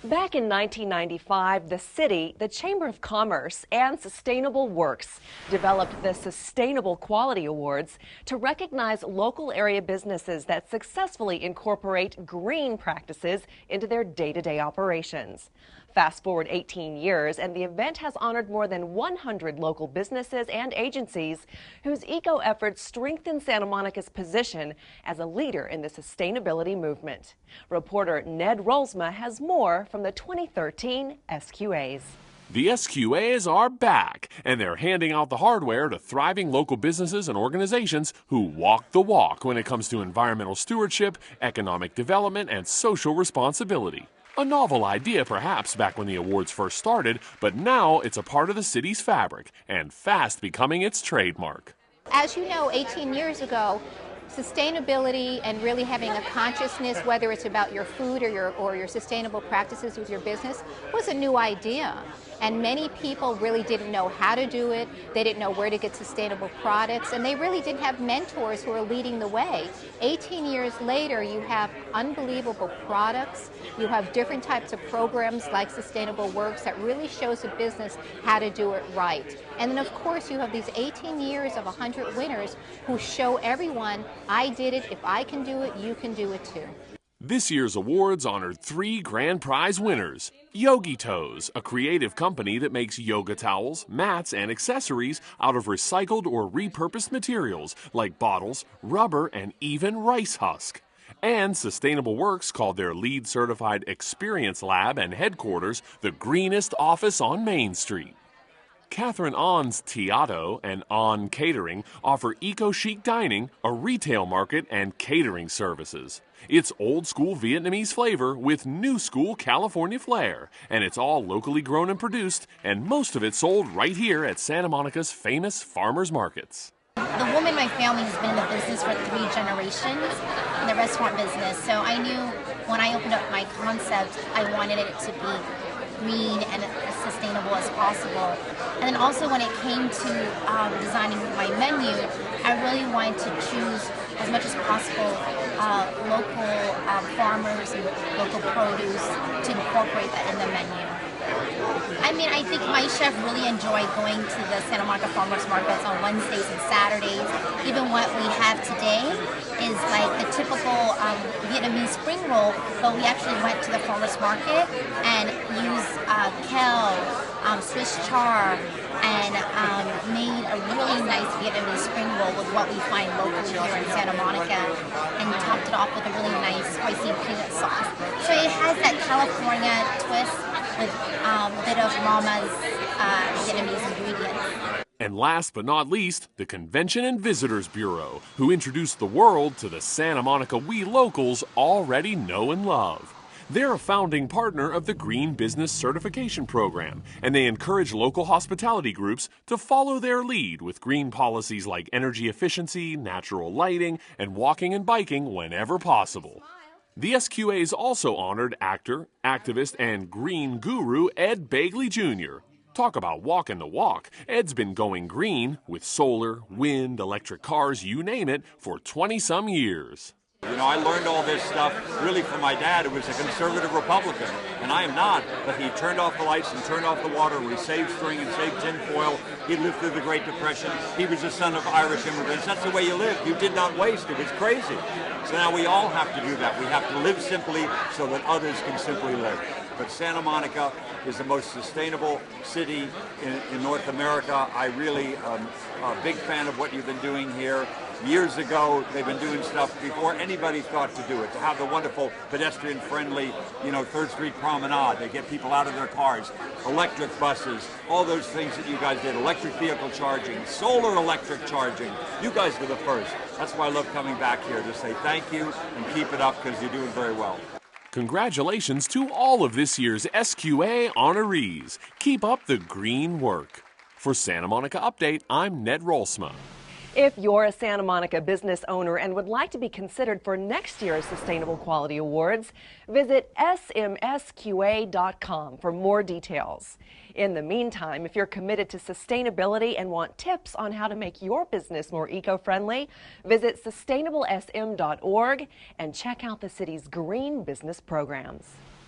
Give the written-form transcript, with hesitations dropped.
Back in 1995, the city, the Chamber of Commerce, and Sustainable Works developed the Sustainable Quality Awards to recognize local area businesses that successfully incorporate green practices into their day-to-day operations. Fast forward 18 years, and the event has honored more than 100 local businesses and agencies whose eco efforts strengthen Santa Monica's position as a leader in the sustainability movement. Reporter Ned Rolsma has more from the 2013 SQAs. The SQAs are back, and they're handing out the hardware to thriving local businesses and organizations who walk the walk when it comes to environmental stewardship, economic development, and social responsibility. A novel idea, perhaps, back when the awards first started, but now it's a part of the city's fabric and fast becoming its trademark. As you know, 18 years ago, sustainability and really having a consciousness, whether it's about your food or your sustainable practices with your business, was a new idea. And many people really didn't know how to do it. They didn't know where to get sustainable products, and they really didn't have mentors who are leading the way. 18 years later, you have unbelievable products. You have different types of programs like Sustainable Works that really shows a business how to do it right. And then, of course, you have these 18 years of 100 winners who show everyone, I did it. If I can do it, you can do it too. This year's awards honored 3 grand prize winners. Yogi Toes, a creative company that makes yoga towels, mats, and accessories out of recycled or repurposed materials like bottles, rubber, and even rice husk. And Sustainable Works called their LEED certified experience lab and headquarters the greenest office on Main Street. Catherine On's Teatro and On Catering offer eco-chic dining, a retail market, and catering services. It's old-school Vietnamese flavor with new-school California flair, and it's all locally grown and produced, and most of it sold right here at Santa Monica's famous farmers markets. The woman in my family has been in the business for 3 generations, in the restaurant business, so I knew when I opened up my concept, I wanted it to be green and as sustainable as possible. And then also when it came to designing my menu, I really wanted to choose as much as possible local farmers and local produce to incorporate that in the menu. I mean, I think my chef really enjoyed going to the Santa Monica Farmers Markets on Wednesdays and Saturdays. Even what we have today is like the typical Vietnamese spring roll, but we actually went to the farmers market and used kale, Swiss chard, and made a really nice Vietnamese spring roll with what we find locally here in Santa Monica, and topped it off with a really nice spicy peanut sauce. So it has that California twist with a bit of Mama's Vietnamese ingredients. And last but not least, the Convention and Visitors Bureau, who introduced the world to the Santa Monica we locals already know and love. They're a founding partner of the Green Business Certification Program, and they encourage local hospitality groups to follow their lead with green policies like energy efficiency, natural lighting, and walking and biking whenever possible. The SQAs also honored actor, activist, and green guru Ed Begley Jr. Talk about walking the walk. Ed's been going green with solar, wind, electric cars, you name it, for 20-some years. You know, I learned all this stuff really from my dad, who was a conservative Republican, and I am not, but he turned off the lights and turned off the water. We saved string and saved tin foil. He lived through the Great Depression. He was the son of Irish immigrants. That's the way you lived. You did not waste. It was crazy. So now we all have to do that. We have to live simply so that others can simply live. But Santa Monica is the most sustainable city in North America. I really am a big fan of what you've been doing here. Years ago, they've been doing stuff before anybody thought to do it. To have the wonderful pedestrian-friendly, 3rd Street Promenade. They get people out of their cars. Electric buses, all those things that you guys did. Electric vehicle charging, solar electric charging. You guys were the first. That's why I love coming back here to say thank you and keep it up, because you're doing very well. Congratulations to all of this year's SQA honorees. Keep up the green work. For Santa Monica Update, I'm Ned Rolsma. If you're a Santa Monica business owner and would like to be considered for next year's Sustainable Quality Awards, visit smsqa.com for more details. In the meantime, if you're committed to sustainability and want tips on how to make your business more eco-friendly, visit sustainablesm.org and check out the city's green business programs.